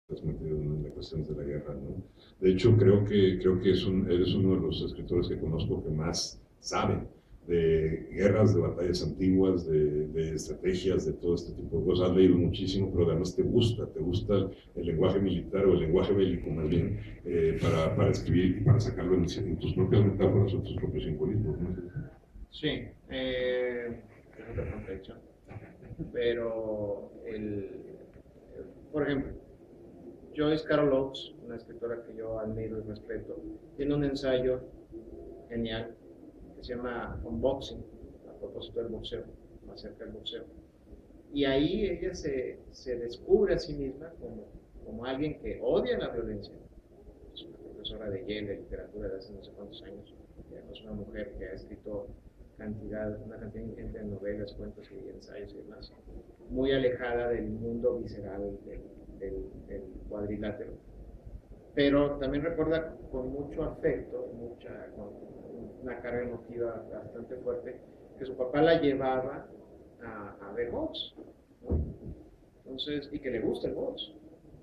estás metido en la cuestión de la guerra, ¿no? De hecho, creo que eres uno de los escritores que conozco que más saben de guerras, de batallas antiguas, de estrategias, de todo este tipo de cosas. Has leído muchísimo, pero además te gusta el lenguaje militar o el lenguaje bélico más bien, para escribir y para sacarlo en tus propias metáforas o tus propios simbolismos, ¿no? Sí, es otra contradicción. Pero, por ejemplo, Joyce Carol Oates, una escritora que yo admiro y respeto, tiene un ensayo genial que se llama Unboxing, a propósito del boxeo, más cerca del boxeo. Y ahí ella se descubre a sí misma como alguien que odia la violencia. Es una profesora de Yale de literatura de hace no sé cuántos años. Es una mujer que ha escrito una cantidad ingente de novelas, cuentos y ensayos y demás, muy alejada del mundo visceral del cuadrilátero. Pero también recuerda con mucho afecto, con una carga emotiva bastante fuerte, que su papá la llevaba a ver box, ¿no? Entonces, y que le gusta el box,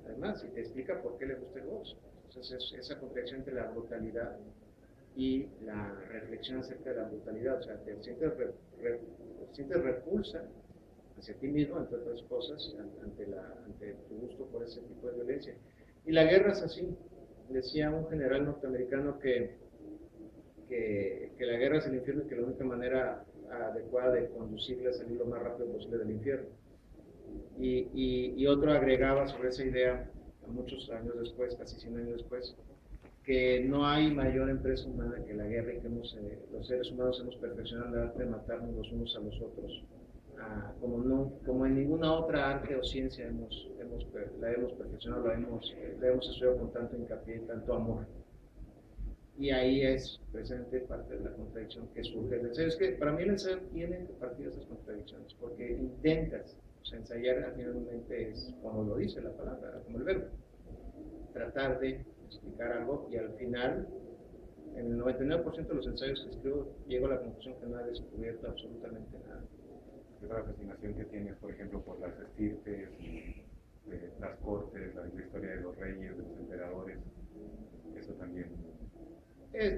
además, y te explica por qué le gusta el box. Entonces, esa contradicción entre la brutalidad y la reflexión acerca de la brutalidad, o sea, sientes repulsa hacia ti mismo, entre otras cosas, ante tu gusto por ese tipo de violencia. Y la guerra es así. Decía un general norteamericano que la guerra es el infierno y que la única manera adecuada de conducirla es salir lo más rápido posible del infierno. Y otro agregaba sobre esa idea, muchos años después, casi 100 años después, que no hay mayor empresa humana que la guerra y que los seres humanos hemos perfeccionado el arte de matarnos los unos a los otros, como en ninguna otra arte o ciencia la hemos perfeccionado, la hemos estudiado con tanto hincapié y tanto amor. Y ahí es presente parte de la contradicción que surge del ensayo. Es que para mí el ensayo tiene que partir de esas contradicciones, porque intentas, o sea, ensayar finalmente es, como lo dice la palabra, como el verbo, tratar de explicar algo y al final, en el 99% de los ensayos que escribo, llego a la conclusión que no he descubierto absolutamente nada. Esa la fascinación que tienes, por ejemplo, por las estirpes y las cortes, la historia de los reyes, de los emperadores, eso también.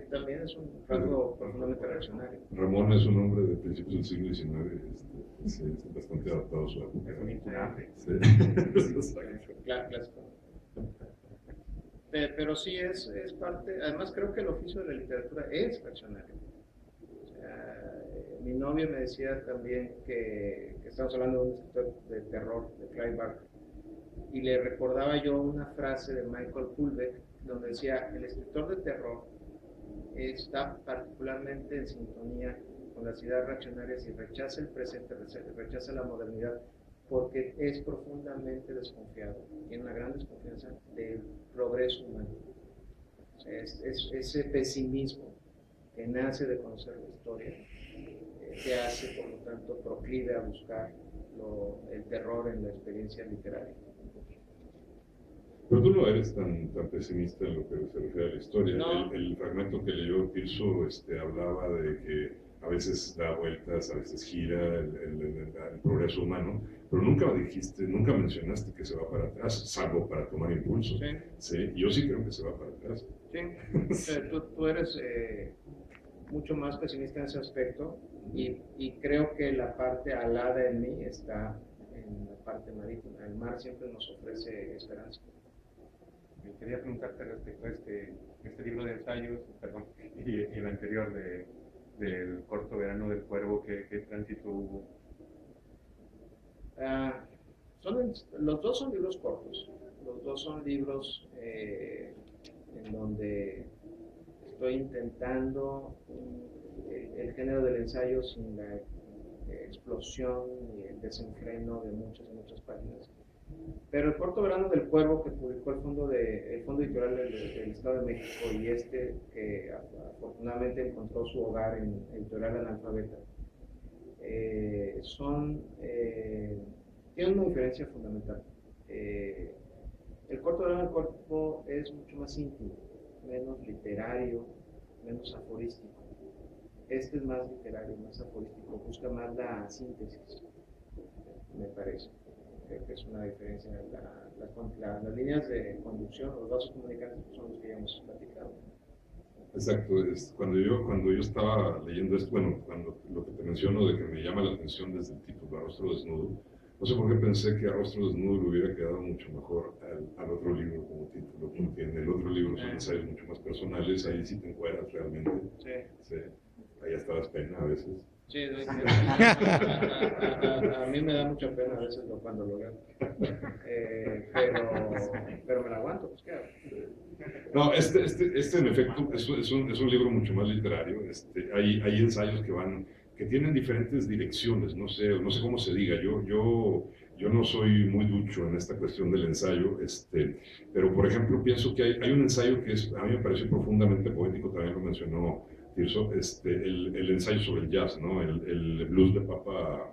También es un rasgo profundamente reaccionario. Ramón es un hombre de principios del siglo XIX, es bastante adaptado a su época. Es un incunable. Sí. Clásico. Pero sí es parte, además creo que el oficio de la literatura es reaccionario. O sea, mi novio me decía también que estamos hablando de un escritor de terror, de Clive Barker, y le recordaba yo una frase de Michael Pulbeck, donde decía, el escritor de terror está particularmente en sintonía con las ideas reaccionarias y rechaza el presente, rechaza la modernidad, porque es profundamente desconfiado, tiene una gran desconfianza del progreso humano. O sea, es ese pesimismo que nace de conocer la historia, que hace, por lo tanto, proclive a buscar el terror en la experiencia literaria. Pero tú no eres tan pesimista en lo que se refiere a la historia. No. El fragmento que leyó Tirso hablaba de que a veces da vueltas, a veces gira el progreso humano, pero nunca nunca mencionaste que se va para atrás, salvo para tomar impulso. Sí. Sí, yo sí creo que se va para atrás. Sí, tú eres mucho más pesimista en ese aspecto y creo que la parte alada en mí está en la parte marítima. El mar siempre nos ofrece esperanza. Quería preguntarte respecto a este libro de ensayos, perdón, y el anterior del corto verano del cuervo, ¿qué tránsito hubo? Los dos son libros cortos, los dos son libros en donde estoy intentando el género del ensayo sin la explosión y el desenfreno de muchas páginas. Pero el corto verano del cuervo que publicó el Fondo Editorial del Estado de México y que afortunadamente encontró su hogar en Editorial Analfabeta, tienen una diferencia fundamental. El corto verano del cuervo es mucho más íntimo, menos literario, menos aforístico. Este es más literario, más aforístico, busca más la síntesis, me parece. que es una diferencia. Las líneas de conducción, los vasos comunicantes son los que ya hemos platicado. Exacto, cuando yo estaba leyendo esto, bueno, cuando lo que te menciono de que me llama la atención desde el título, A Rostro Desnudo, no sé por qué pensé que A Rostro Desnudo le hubiera quedado mucho mejor al otro libro como título, porque en el otro libro son ensayos mucho más personales, ahí sí te encuadras realmente. Sí. Sí. Ahí hasta das pena a veces. Sí, a mí me da mucha pena a veces cuando lo leo, pero me lo aguanto, pues claro. No, este en efecto es un libro mucho más literario. Hay ensayos que tienen diferentes direcciones, no sé cómo se diga. Yo no soy muy ducho en esta cuestión del ensayo, pero por ejemplo pienso que hay un ensayo que a mí me pareció profundamente poético, también lo mencionó Tirso, el ensayo sobre el jazz, ¿no? El blues de Papa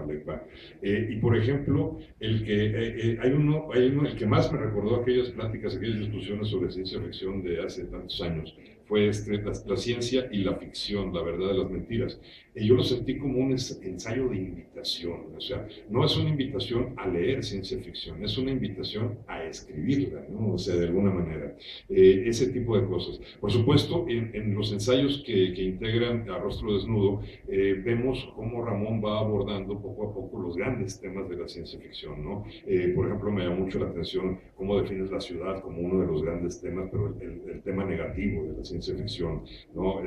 Legba. Y por ejemplo, hay uno, el que más me recordó aquellas pláticas, aquellas discusiones sobre ciencia ficción de hace tantos años, fue la ciencia y la ficción, la verdad de las mentiras. Y yo lo sentí como un ensayo de invitación, o sea, no es una invitación a leer ciencia ficción, es una invitación a escribirla, ¿no? O sea, de alguna manera, ese tipo de cosas. Por supuesto, en los ensayos que integran A Rostro Desnudo, vemos cómo Ramón va abordando poco a poco los grandes temas de la ciencia ficción, ¿no? Por ejemplo, me llama mucho la atención cómo defines la ciudad como uno de los grandes temas, pero el tema negativo de la ciencia ficción, ¿no?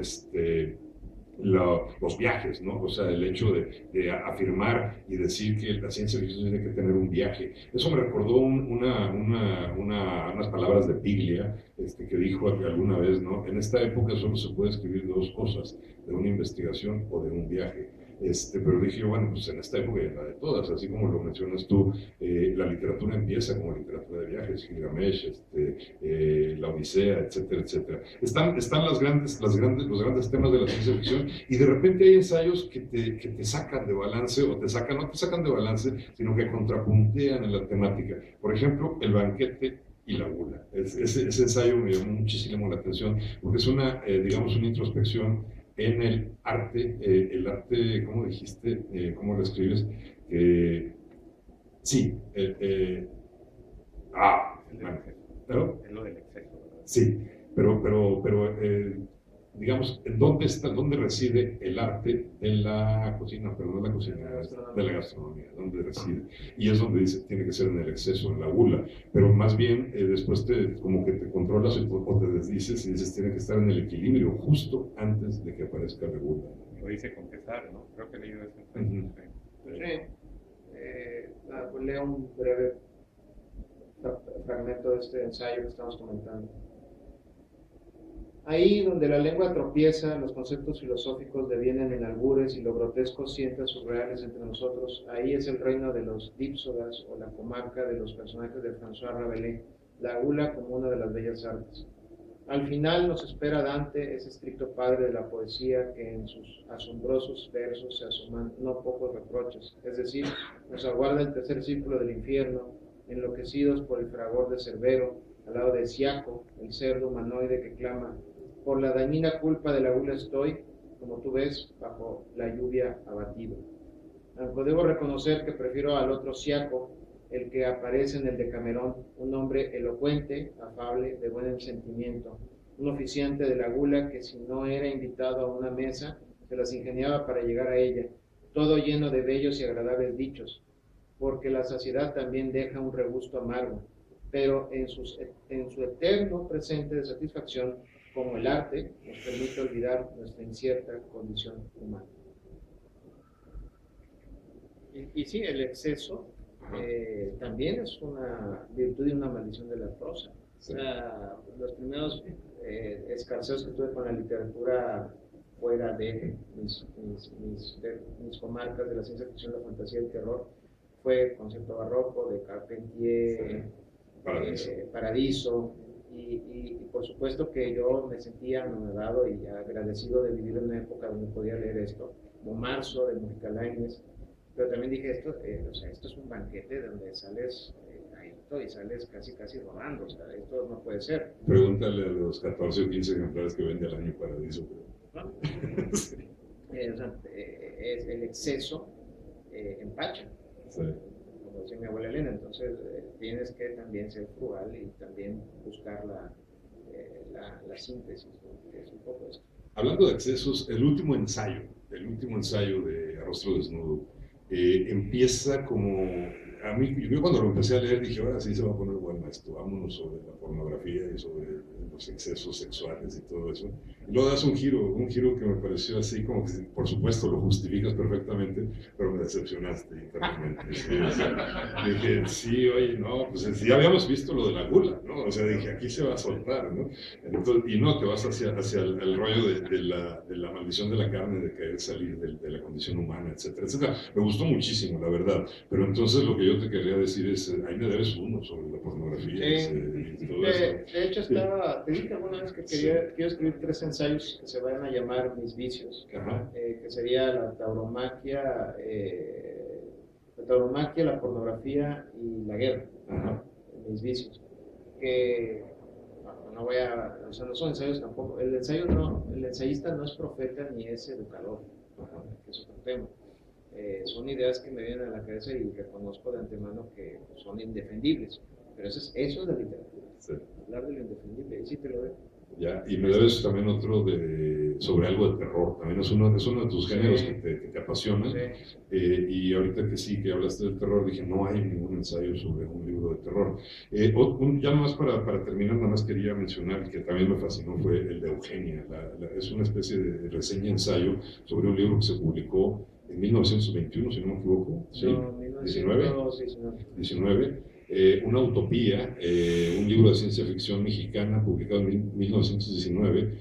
Los viajes, ¿no? O sea, el hecho de afirmar y decir que la ciencia ficción tiene que tener un viaje. Eso me recordó unas palabras de Piglia, que dijo alguna vez, ¿no? En esta época solo se puede escribir dos cosas, de una investigación o de un viaje. Pero dije, bueno, pues en esta época y la de todas, así como lo mencionas tú, la literatura empieza como literatura de viajes, Gilgamesh, la Odisea, etcétera, etcétera. Están los grandes temas de la ciencia ficción y de repente hay ensayos que te sacan de balance, no te sacan de balance, sino que contrapuntean en la temática. Por ejemplo, El banquete y la gula. Ese ensayo me llamó muchísimo la atención porque es digamos, una introspección en el arte, ¿cómo dijiste? ¿Cómo lo escribes? Sí, ¿pero? Es lo del exceso. Sí, pero digamos, ¿dónde reside el arte de la cocina? Perdón, no la cocina, de la gastronomía, ¿dónde reside? Y es donde dice, tiene que ser en el exceso, en la gula, pero más bien después como que te controlas o te desdices y dices, tiene que estar en el equilibrio justo antes de que aparezca la gula. Lo dice confesar, ¿no? Creo que he leído eso. Sí. Leo un breve fragmento de este ensayo que estamos comentando. Ahí donde la lengua tropieza, los conceptos filosóficos devienen en albures y lo grotesco sienta sus reales entre nosotros. Ahí es el reino de los dípsodas o la comarca de los personajes de François Rabelais, la gula como una de las bellas artes. Al final nos espera Dante, ese estricto padre de la poesía, que en sus asombrosos versos se asoman no pocos reproches, es decir, nos aguarda el tercer círculo del infierno, enloquecidos por el fragor de Cerbero, al lado de Siaco, el cerdo humanoide que clama, por la dañina culpa de la gula estoy, como tú ves, bajo la lluvia abatido. Aunque debo reconocer que prefiero al otro Siaco, el que aparece en el Decamerón, un hombre elocuente, afable, de buen sentimiento, un oficiante de la gula que si no era invitado a una mesa, se las ingeniaba para llegar a ella, todo lleno de bellos y agradables dichos, porque la saciedad también deja un regusto amargo, pero en su eterno presente de satisfacción, como el arte, nos permite olvidar nuestra incierta condición humana. Y sí, el exceso también es una virtud y una maldición de la prosa. Sí. O sea, los primeros escarceos que tuve con la literatura fuera de mis comarcas de la ciencia ficción, la fantasía y el terror, fue Concepto Barroco, de Carpentier, Paradiso, y por supuesto que yo me sentía anonadado y agradecido de vivir en una época donde podía leer esto, como Marzo, de Mujica Lainez, pero también dije esto es un banquete donde sales y sales casi rodando, o sea, esto no puede ser. Pregúntale a los 14 o 15 ejemplares que vende al año Paradiso. ¿No? Es el exceso empacha. Sí. Como como decía mi abuela Elena. Entonces tienes que también ser frugal y también buscar la síntesis, ¿no? Que es un poco esto. Hablando de excesos, el último ensayo de A Rostro Desnudo, empieza como... A mí, yo cuando lo empecé a leer dije, ahora sí se va a poner bueno esto, vámonos sobre la pornografía y sobre los excesos sexuales y todo eso. Y luego das un giro que me pareció así como que, por supuesto, lo justificas perfectamente, pero me decepcionaste internamente. Sí, o sea, dije, sí, oye, no, pues ya habíamos visto lo de la gula, ¿no? O sea, dije, aquí se va a soltar, ¿no? Entonces, y no, te vas hacia el rollo de la maldición de la carne, de querer salir de la condición humana, etcétera, etcétera. Me gustó muchísimo, la verdad. Pero entonces lo que yo te quería decir es, ahí me debes uno sobre la pornografía y todo eso. De hecho, te dije alguna vez que quiero escribir 3 ensayos que se van a llamar Mis Vicios, que sería la tauromaquia, la pornografía y la guerra. Mis Vicios. Que no voy a, o sea, no son ensayos tampoco. El ensayista no es profeta ni es educador, que es otro tema. Son ideas que me vienen a la cabeza y reconozco de antemano que son indefendibles, pero eso es la literatura, sí. Hablar de lo indefendible, y sí te lo veo. Ya, y me debes también otro sobre algo de terror, también es uno de tus géneros que te apasionan, y ahorita que sí, que hablaste del terror, dije, no hay ningún ensayo sobre un libro de terror. Ya nomás para terminar, nada más quería mencionar, que también me fascinó, fue el de Eugenia, es una especie de reseña-ensayo sobre un libro que se publicó en 1921, si no me equivoco, sí, no, 19, Una utopía, un libro de ciencia ficción mexicana publicado en 1919,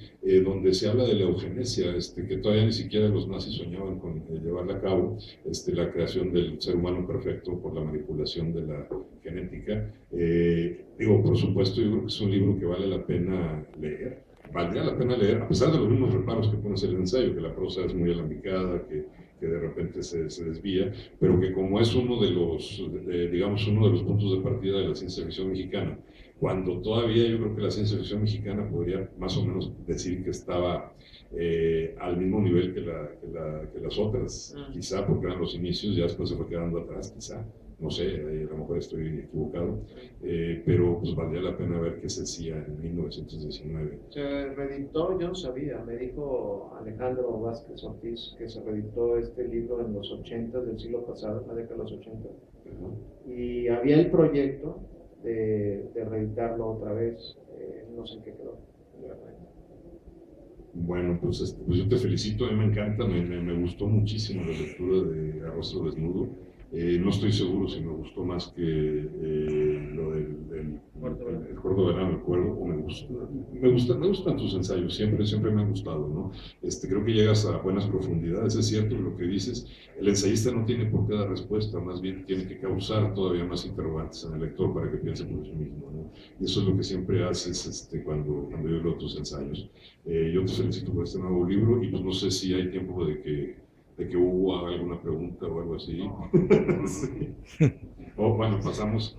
donde se habla de la eugenesia, que todavía ni siquiera los nazis soñaban con llevarla a cabo, la creación del ser humano perfecto por la manipulación de la genética. Por supuesto, yo creo que es un libro que vale la pena leer. Valdría la pena leer, a pesar de los mismos reparos que pone el ensayo, que la prosa es muy alambicada, que de repente se desvía, pero que como es uno de los puntos de partida de la ciencia ficción mexicana, cuando todavía yo creo que la ciencia ficción mexicana podría más o menos decir que estaba al mismo nivel que las otras, quizá porque eran los inicios, ya después se fue quedando atrás, quizá. No sé, a lo mejor estoy equivocado, pero pues valdría la pena ver qué se hacía en 1919. Se reeditó, yo no sabía, me dijo Alejandro Vázquez Ortiz que se reeditó este libro en los 80 del siglo pasado, la década de los 80, y había el proyecto de reeditarlo otra vez, no sé en qué quedó. Bueno, pues yo te felicito, a mí me encanta, me gustó muchísimo la lectura de A Rostro Desnudo. No estoy seguro si me gustó más que lo del Cuarto Verano del Cuervo, o me gustan tus ensayos, siempre me han gustado, ¿no? Creo que llegas a buenas profundidades, es cierto lo que dices, el ensayista no tiene por qué dar respuesta, más bien tiene que causar todavía más interrogantes en el lector para que piense por sí mismo, ¿no? Y eso es lo que siempre haces cuando yo leo tus ensayos. Yo te felicito por este nuevo libro y pues no sé si hay tiempo de que Hugo haga alguna pregunta o algo así. Sí. Bueno, pasamos.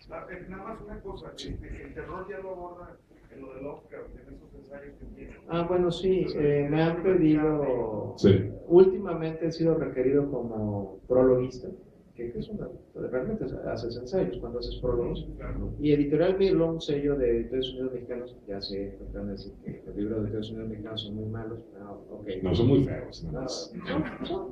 Nada más una cosa, el terror ya lo aborda en lo de Lovecraft, en esos ensayos que tiene. Bueno, sí, me han pedido, últimamente he sido requerido como prologuista, que es realmente haces ensayos cuando haces prólogos, y Editorial Mirlo, un sello de Editores Unidos Mexicanos, ya sé, van a decir que los libros de Editores Unidos Mexicanos son muy malos, no, son muy feos.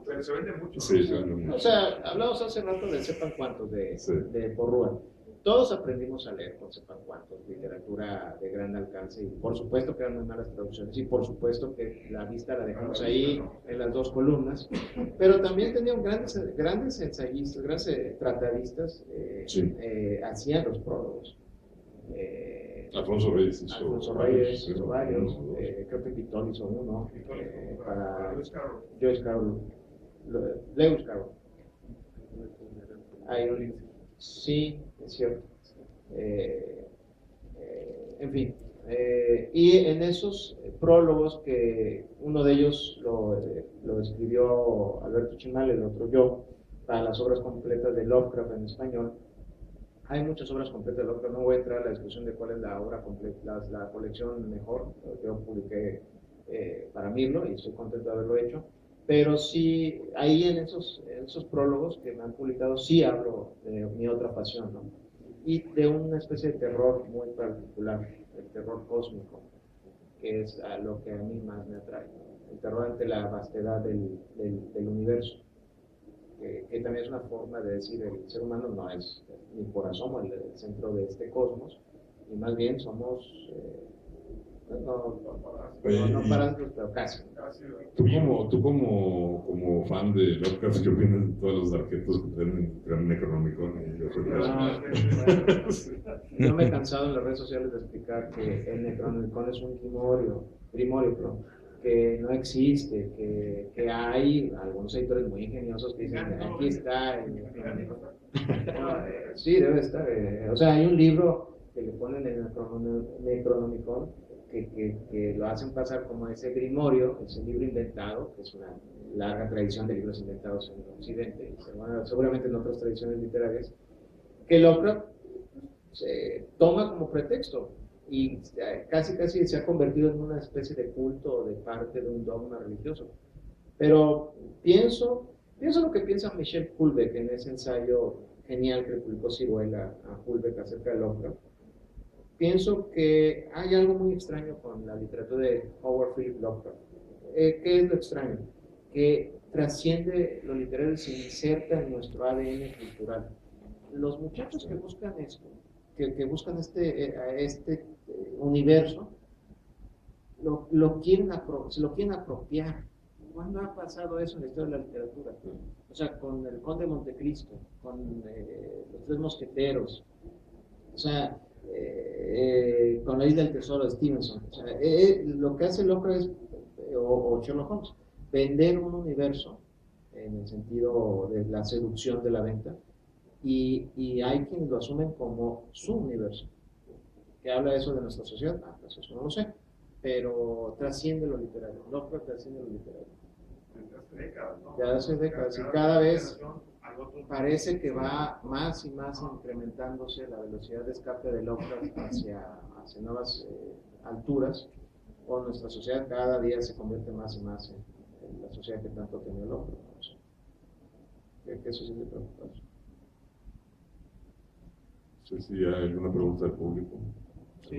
Pero se vende mucho. Sí, se vende mucho. O sea, hablamos hace rato de sepan cuántos de Porrúa. Todos aprendimos a leer con sepan cuántos, literatura de gran alcance, y por supuesto que eran muy malas traducciones, y por supuesto que la vista la dejamos ahí en las 2 columnas, pero también tenían grandes ensayistas, grandes tratadistas, hacían los prólogos. Alfonso Reyes hizo varios, creo que Pitol hizo uno, para Lewis Carroll. Hay un libro. Sí, es cierto. En fin, y en esos prólogos, que uno de ellos lo escribió Alberto Chimal, el otro yo, para las obras completas de Lovecraft en español. Hay muchas obras completas de Lovecraft, no voy a entrar a la discusión de cuál es la obra completa, la colección mejor. Yo publiqué para Mirlo y estoy contento de haberlo hecho. Pero sí, ahí en esos prólogos que me han publicado, sí hablo de mi otra pasión, ¿no? Y de una especie de terror muy particular, el terror cósmico, que es a lo que a mí más me atrae, ¿no? El terror ante la vastedad del universo, que también es una forma de decir el ser humano no es ni por asomo el centro de este cosmos, y más bien somos, no parásitos, pero casi. Tú como fan de Lovecraft, ¿qué opinas de todos los arquetipos que tienen el Necronomicon? Yo me he cansado en las redes sociales de explicar que el Necronomicon es un grimorio, que no existe, que hay algunos editores muy ingeniosos que dicen, aquí está el Necronomicon. Sí, debe estar. O sea, hay un libro que le ponen el Necronomicon que lo hacen pasar como ese grimorio, ese libro inventado, que es una larga tradición de libros inventados en Occidente, y seguramente en otras tradiciones literarias, que Lovecraft se toma como pretexto y casi se ha convertido en una especie de culto de parte de un dogma religioso. Pero pienso lo que piensa Michel Houellebecq en ese ensayo genial que publicó Siruela a Houellebecq acerca de Lovecraft. Pienso que hay algo muy extraño con la literatura de Howard Philip Lovecraft. ¿Qué es lo extraño? Que trasciende lo literario y se inserta en nuestro ADN cultural. Los muchachos que buscan esto, que buscan este universo, se lo quieren apropiar. ¿Cuándo ha pasado eso en la historia de la literatura? O sea, con el Conde de Montecristo, con los Tres Mosqueteros, o sea, con la Isla del Tesoro de Stevenson. O sea, lo que hace Lovecraft es, o Sherlock Holmes, vender un universo en el sentido de la seducción de la venta, y hay quienes lo asumen como su universo. ¿Qué habla eso de nuestra sociedad? Pues eso no lo sé, pero trasciende lo literario. Lovecraft trasciende lo literario. Ya hace décadas, y cada vez parece que va más y más incrementándose la velocidad de escape de Lovecraft hacia nuevas alturas, o nuestra sociedad cada día se convierte más y más en la sociedad que tanto tenía Lovecraft. No sé. Que eso sí me preocupa. No sé si hay alguna pregunta del público. Sí.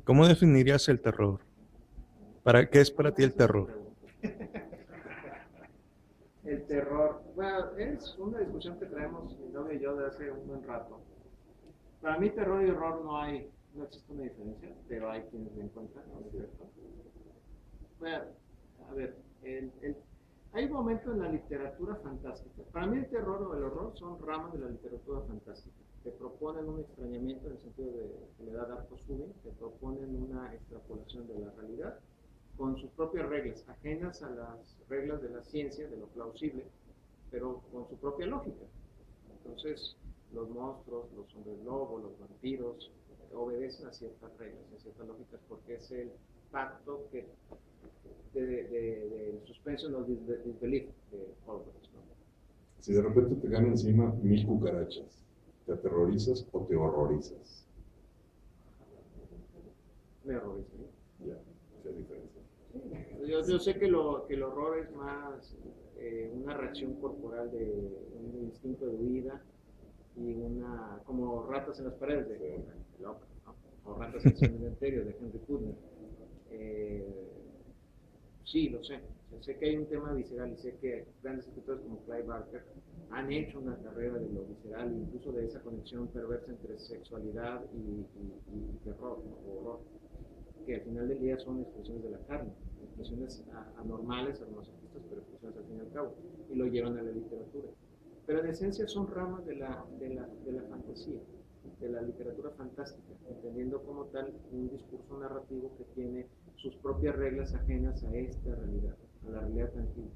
¿Cómo definirías el terror? ¿Qué es para ti el terror? El terror, bueno, es una discusión que traemos mi novia y yo de hace un buen rato. Para mí terror y horror no existe una diferencia, pero hay quienes lo encuentran, ¿no es cierto? Bueno, a ver, hay un momento en la literatura fantástica. Para mí el terror o el horror son ramas de la literatura fantástica, que proponen un extrañamiento en el sentido de que le da Darko Subin, que proponen una extrapolación de la realidad, con sus propias reglas, ajenas a las reglas de la ciencia, de lo plausible, pero con su propia lógica. Entonces, los monstruos, los hombres lobo, los vampiros, obedecen a ciertas reglas, a ciertas lógicas, porque es el pacto de suspenso en los disbelief de Howard, ¿no? Si de repente te caen encima 1000 cucarachas, ¿te aterrorizas o te horrorizas? Me horroriza. Ya, esa es la diferencia. Yo sé que el horror es más una reacción corporal de un instinto de huida y como ratas en las paredes de Locke, ¿no? O ratas en el cementerio de Henry Putnam. Sí, lo sé. Sé que hay un tema visceral y sé que grandes escritores como Clive Barker han hecho una carrera de lo visceral, incluso de esa conexión perversa entre sexualidad y terror, ¿no? O horror, que al final del día son expresiones de la carne, expresiones anormales, hermosarquistas, pero expresiones al fin y al cabo, y lo llevan a la literatura. Pero en esencia son ramas de la fantasía, de la literatura fantástica, entendiendo como tal un discurso narrativo que tiene sus propias reglas ajenas a esta realidad, a la realidad tangible.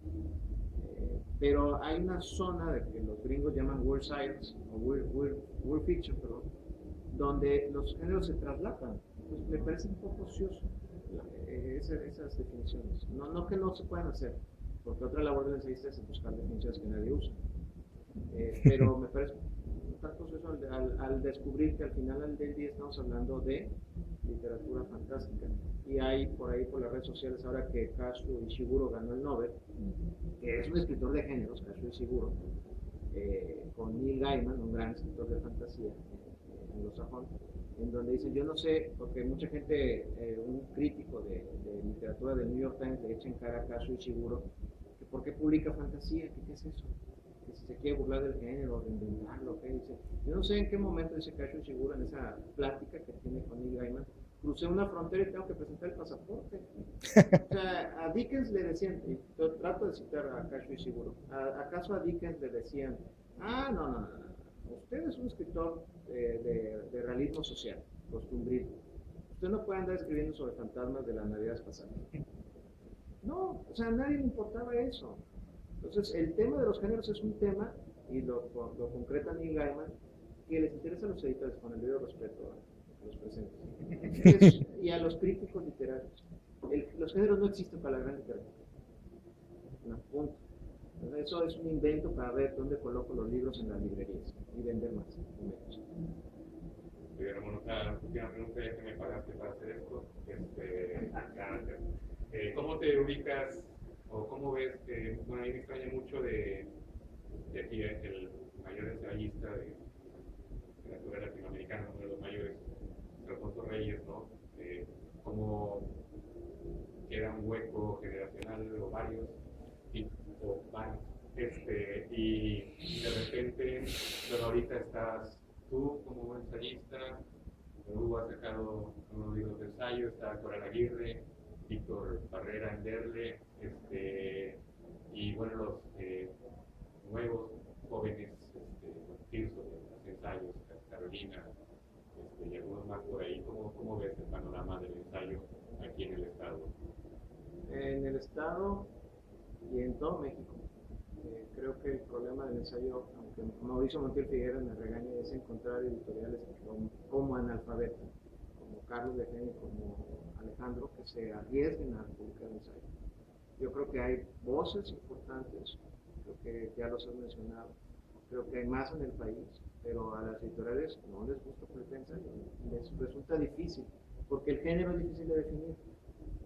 Pero hay una zona de que los gringos llaman weird science, o weird fiction, perdón, donde los géneros se traslapan. Pues me parece un poco ocioso esas definiciones. No que no se puedan hacer, porque otra labor del ensayista es buscar definiciones que nadie usa. Pero me parece un tanto ocioso al descubrir que al final del día estamos hablando de literatura fantástica. Y hay por ahí, por las redes sociales, ahora que Kazuo Ishiguro ganó el Nobel, que es un escritor de géneros, Kazuo Ishiguro, con Neil Gaiman, un gran escritor de fantasía anglosajón, en donde dicen, yo no sé, porque mucha gente, un crítico de literatura del New York Times le echa en cara a Kazuo Ishiguro, que por qué publica fantasía, que qué es eso, que si se quiere burlar del género, de inventarlo, ¿qué dice? Yo no sé en qué momento dice Kazuo Ishiguro en esa plática que tiene con Neil Gaiman, crucé una frontera y tengo que presentar el pasaporte. O sea, a Dickens le decían, y trato de citar a Kazuo Ishiguro, ¿acaso a Dickens le decían, no, usted es un escritor de realismo social, costumbrista, usted no puede andar escribiendo sobre fantasmas de las navidades pasadas? No, o sea, a nadie le importaba eso. Entonces, el tema de los géneros es un tema, y lo concreta Neil Gaiman, que les interesa a los editores, con el debido respeto a los presentes, y a los críticos literarios. Los géneros no existen para la gran literatura. No, punto. Entonces, eso es un invento para ver dónde coloco los libros en las librerías y vender más o menos. Bueno, una última pregunta, ya que me pagaste para hacer esto. ¿Cómo te ubicas o cómo ves? Bueno, a mí me extraña mucho de aquí el mayor ensayista de literatura latinoamericana, uno de los mayores, Alfonso Reyes, ¿no? Cómo queda un hueco generacional o varios, y de repente, bueno, ahorita estás tú como ensayista, Hugo ha sacado unos libros de ensayo, está Coral Aguirre, Víctor Barrera en Derle, y bueno, los nuevos jóvenes, Tirso de los ensayos, Carolina, y algunos más por ahí. ¿Cómo ves el panorama del ensayo aquí en el Estado? En el Estado y en todo México. Creo que el problema del ensayo, aunque Mauricio Montiel Figueres me regaña, es encontrar editoriales como Analfabeta, como Carlos Lején y como Alejandro, que se arriesguen a publicar ensayo. Yo creo que hay voces importantes, creo que ya los has mencionado, creo que hay más en el país, pero a las editoriales no les gusta publicar ensayo, les resulta difícil, porque el género es difícil de definir.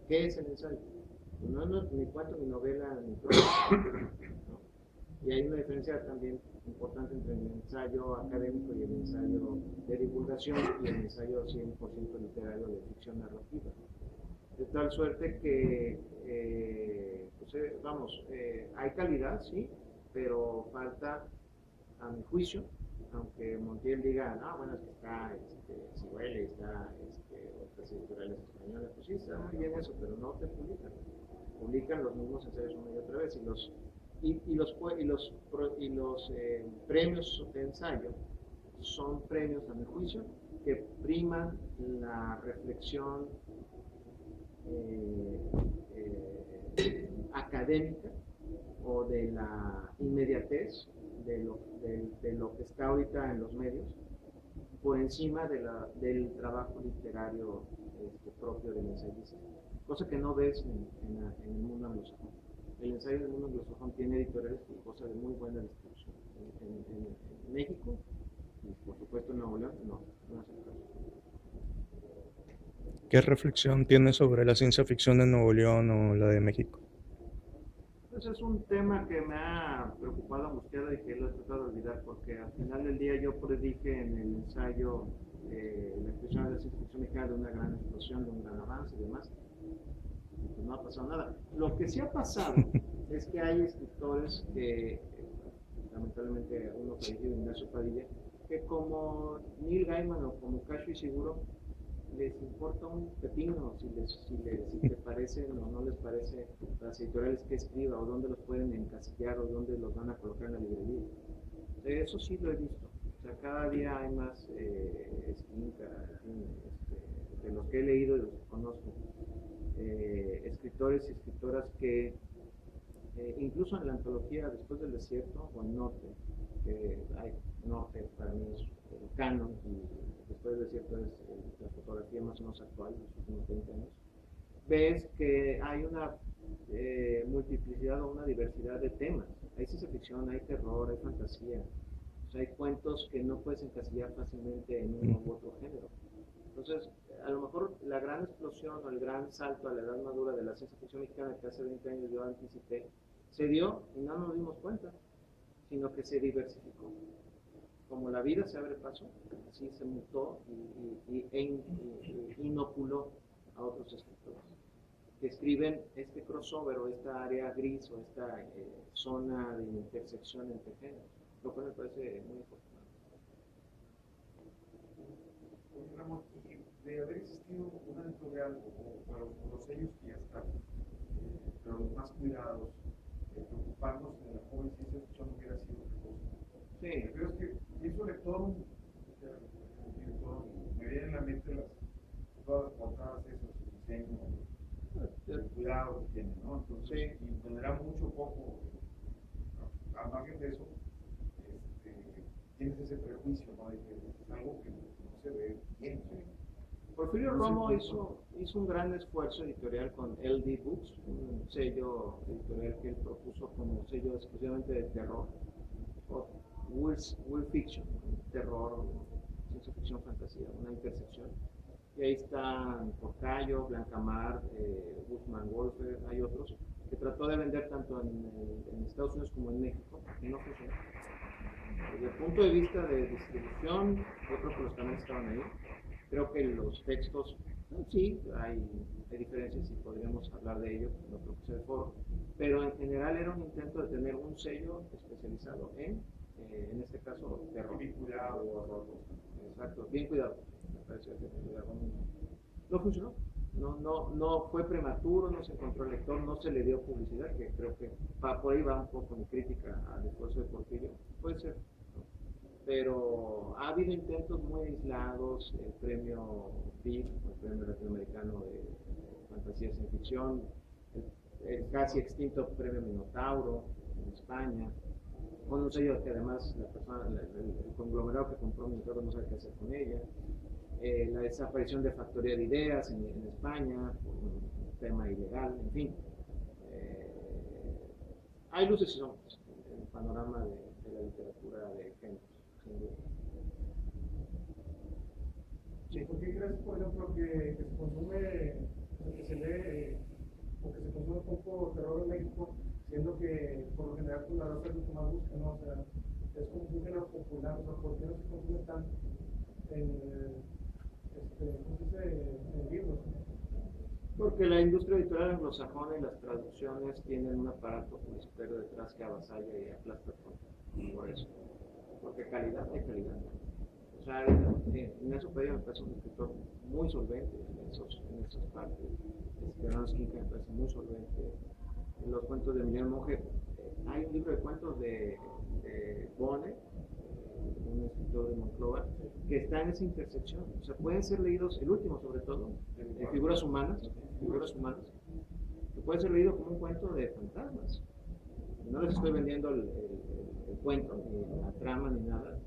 ¿Qué es el ensayo? No ni cuento, ni novela, ni prólogo. Y hay una diferencia también importante entre el ensayo académico y el ensayo de divulgación y el ensayo 100% literario de ficción narrativa. De tal suerte que, hay calidad, sí, pero falta, a mi juicio, aunque Montiel diga, no, bueno, es que está Ciruela, está otras editoriales españolas, pues sí, está muy bien eso, pero no te publican los mismos ensayos una y otra vez, y los premios de ensayo son premios, a mi juicio, que priman la reflexión académica o de la inmediatez de lo que está ahorita en los medios, por encima del trabajo literario propio del ensayista, cosa que no ves en el mundo anglosajón. El ensayo del mundo anglosajón tiene editoriales que gozan de muy buena distribución. En México, y por supuesto en Nuevo León, no es el caso. ¿Qué reflexión tienes sobre la ciencia ficción de Nuevo León o la de México? Pues es un tema que me ha preocupado, angustiado y que lo he tratado de olvidar, porque al final del día yo predije en el ensayo la expresión de la ciencia ficción mexicana de una gran explosión, de un gran avance y demás. Pues no ha pasado nada. Lo que sí ha pasado es que hay escritores que, lamentablemente uno fallecido, Ignacio Padilla, que como Neil Gaiman o como Kazuo Ishiguro, les importa un pepino si les parece o no les parece las editoriales que escriba, o dónde los pueden encasillar, o dónde los van a colocar en la librería. Eso sí lo he visto. O sea, cada día hay más de los que he leído y los que conozco, escritores y escritoras que incluso en la antología Después del Desierto o en Norte, que hay Norte para mí es el canon, y Después del Desierto es la fotografía más o menos actual de los últimos 20 años, ves que hay una multiplicidad o una diversidad de temas. Hay ciencia ficción, hay terror, hay fantasía, o sea, hay cuentos que no puedes encasillar fácilmente en uno u otro género. Entonces, a lo mejor evolución o el gran salto a la edad madura de la ciencia ficción mexicana que hace 20 años yo anticipé, se dio y no nos dimos cuenta, sino que se diversificó. Como la vida se abre paso, así se mutó e inoculó a otros escritores que escriben este crossover o esta área gris o esta zona de intersección entre géneros, lo cual me parece muy importante. Oye, Ramón, y de haber existido una editorial o los sellos que ya están, pero los más cuidados, preocuparnos de la joven ciencia ficción no hubiera sido otra cosa. Sí. Pero es que pienso lector, director, me vienen en la mente todas las portadas esas, el diseño, el cuidado que tiene, ¿no? Entonces, sí. y tendrá mucho poco, a margen de eso, tienes ese prejuicio, ¿no? De que es algo que no se ve bien. Porfirio Romo hizo un gran esfuerzo editorial con LD Books, un sello editorial que él propuso como sello exclusivamente de terror, o weird fiction, terror, ciencia ficción, fantasía, una intersección. Y ahí están Porcayo, Blancamar, Guzmán Wolfer, hay otros, que trató de vender tanto en Estados Unidos como en México, y no funcionó. Desde el punto de vista de distribución, yo creo que los canales estaban ahí. Creo que los textos, sí, hay diferencias y podríamos hablar de ello, no creo que sea el foro, pero en general era un intento de tener un sello especializado en este caso, terror. Bien cuidado, horror. Exacto, bien cuidado. Me parece que no funcionó. No fue prematuro, no se encontró el lector, no se le dio publicidad, que creo que por ahí va un poco mi crítica al esfuerzo de Porfirio. Puede ser, ¿no? Pero ha habido intentos muy aislados, el premio PIF, el premio latinoamericano de fantasía y ciencia ficción, el casi extinto premio Minotauro en España, con un sello que además la persona, el conglomerado que compró Minotauro no sabe qué hacer con ella. La desaparición de Factoría de Ideas en España, por un tema ilegal, en fin. Hay luces y sombras en el panorama de la literatura de géneros, sin duda. Sí. ¿Por qué crees, por ejemplo, que se consume, que se lee, o que se consume poco terror en México, siendo que por lo general pues, la raza es lo que más busca, ¿no? O sea, es como un género popular, o sea, ¿por qué no se consume tanto en libros? Porque la industria editorial anglosajona y las traducciones tienen un aparato publicitario detrás que avasalla y aplasta todo. Por eso. Porque calidad hay calidad. O sea, Ignacio Padilla me parece un escritor muy solvente en esas partes. Bernardo Esquinca me parece muy solvente. En los cuentos de Emiliano Monge, hay un libro de cuentos de Bonnet, un escritor de Monclova, que está en esa intersección. O sea, pueden ser leídos, el último sobre todo, en figuras humanas, que puede ser leído como un cuento de fantasmas. No les estoy vendiendo el cuento, ni la trama, ni nada,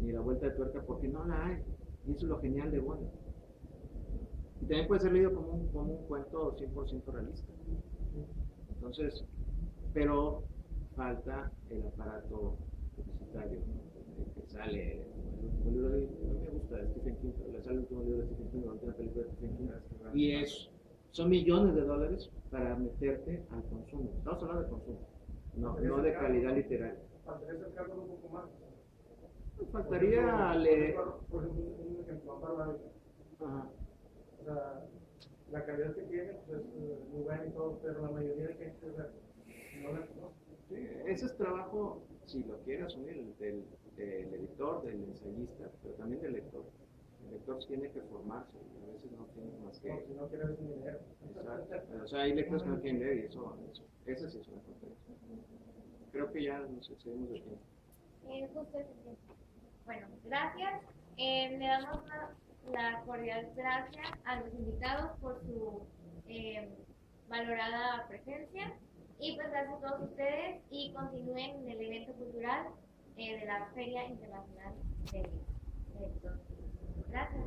ni la vuelta de tuerca, porque no la hay. Y eso es lo genial de Bonnet. Y también puede ser leído como un cuento 100% realista. Entonces, pero falta el aparato publicitario, ¿no? Que sale el último libro de, me gusta de Stephen King, pero le sale el último libro de Stephen King, la última película de Stephen King, y son millones de dólares para meterte al consumo. Estamos hablando de consumo, no de calidad literaria. Faltaría acercarnos un poco más. Faltaría leer. Por ejemplo, un ejemplo, Amparo. O sea, la calidad que tiene pues, es muy buena y todo, pero la mayoría de gente no la conoce. Sí, ese es trabajo, si lo quiere asumir, del editor, del ensayista, pero también del lector. El lector tiene que formarse y a veces no tiene más que... No, si no quiere ver un dinero. Exacto. O sea, hay lectores que no quieren leer y esa sí es una contradicción. Creo que ya nos excedimos del tiempo. Justo ese tiempo. Bueno, gracias. Le damos la cordial gracias a los invitados por su valorada presencia y pues gracias a todos ustedes y continúen en el evento cultural de la Feria Internacional de Lectores. Gracias.